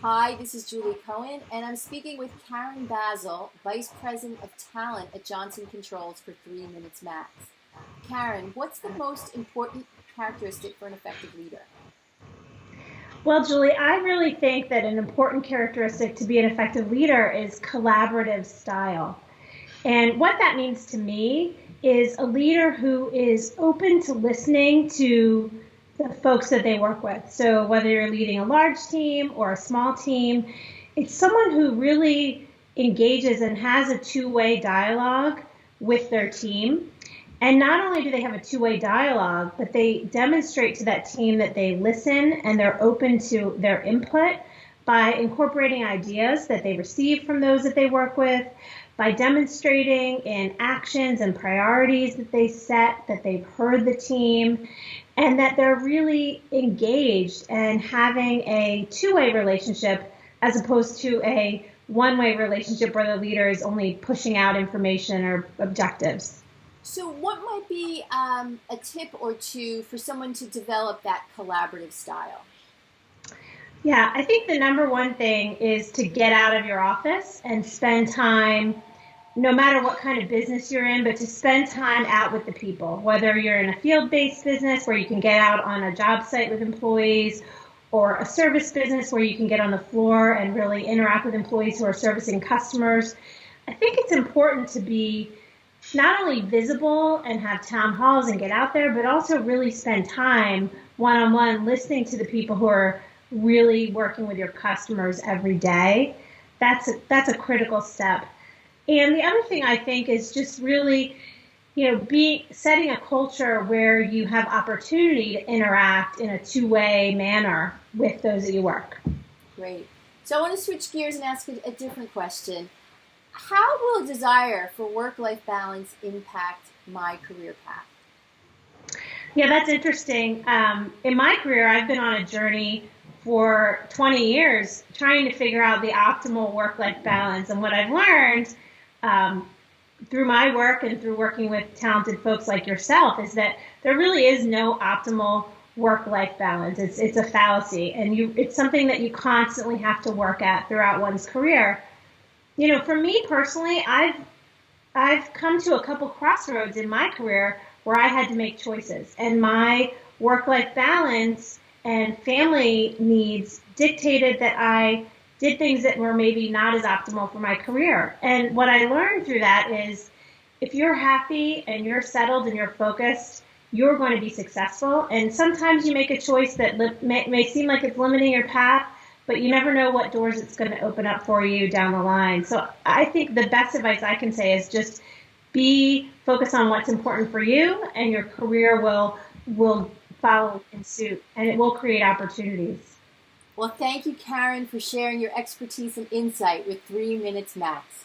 Hi, this is Julie Cohen, and I'm speaking with Karen Basile, Vice President of Talent at Johnson Controls for 3 Minutes Max. Karen, what's the most important characteristic for an effective leader? Well, Julie, I really think that an important characteristic to be an effective leader is collaborative style. And what that means to me is a leader who is open to listening to the folks that they work with. So whether you're leading a large team or a small team, it's someone who really engages and has a two-way dialogue with their team. And not only do they have a two-way dialogue, but they demonstrate to that team that they listen and they're open to their input by incorporating ideas that they receive from those that they work with, by demonstrating in actions and priorities that they set, that they've heard the team, and that they're really engaged and having a two-way relationship as opposed to a one-way relationship where the leader is only pushing out information or objectives. So, what might be a tip or two for someone to develop that collaborative style? Yeah, I think the number one thing is to get out of your office and spend time, no matter what kind of business you're in, but to spend time out with the people, whether you're in a field-based business where you can get out on a job site with employees, or a service business where you can get on the floor and really interact with employees who are servicing customers. I think it's important to be not only visible and have town halls and get out there, but also really spend time one-on-one listening to the people who are really working with your customers every day. That's a critical step. And the other thing I think is just really, setting a culture where you have opportunity to interact in a two-way manner with those that you work. Great. So I want to switch gears and ask a different question. How will a desire for work-life balance impact my career path? Yeah, that's interesting. In my career, I've been on a journey for 20 years trying to figure out the optimal work-life balance. And what I've learned through my work and through working with talented folks like yourself is that there really is no optimal work-life balance. It's a fallacy, and it's something that you constantly have to work at throughout one's career. For me personally, I've come to a couple crossroads in my career where I had to make choices, and my work-life balance and family needs dictated that I did things that were maybe not as optimal for my career. And what I learned through that is if you're happy and you're settled and you're focused, you're going to be successful. And sometimes you make a choice that may seem like it's limiting your path, but you never know what doors it's going to open up for you down the line. So I think the best advice I can say is just be focused on what's important for you, and your career will follow in suit, and it will create opportunities. Well, thank you, Karen, for sharing your expertise and insight with 3 Minutes Max.